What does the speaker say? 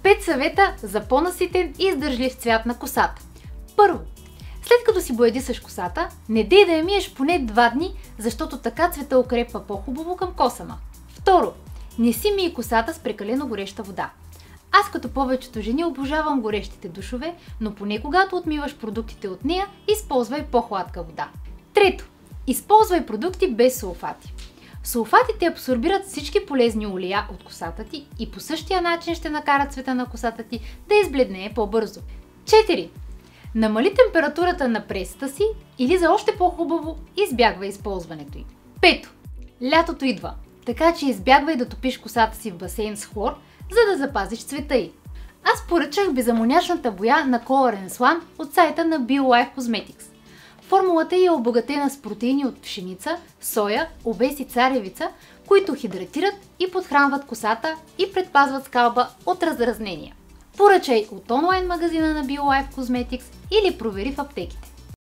5 съвета за по-наситен и издържлив цвят на косата. Първо, след като си боядисаш косата, не дей да я миеш поне 2 дни, защото така цвета укрепва по-хубаво към косама. Второ, не си мий косата с прекалено гореща вода. Аз като повечето жени обожавам горещите душове, но поне когато отмиваш продуктите от нея, използвай по-хладка вода. Трето, използвай продукти без сулфати. Сулфатите абсорбират всички полезни олия от косата ти и по същия начин ще накарат цвета на косата ти да избледнее по-бързо. 4. Намали температурата на пресата си или за още по-хубаво избягвай използването й. 5. Лятото идва, така че избягвай да топиш косата си в басейн с хлор, за да запазиш цвета й. Аз поръчах безамонячната боя на Color & Swan от сайта на BioLife Cosmetics. Формулата й е обогатена с протеини от пшеница, соя, овес и царевица, които хидратират и подхранват косата и предпазват скалба от раздразнения. Поръчай от онлайн магазина на BioLife Cosmetics или провери в аптеките.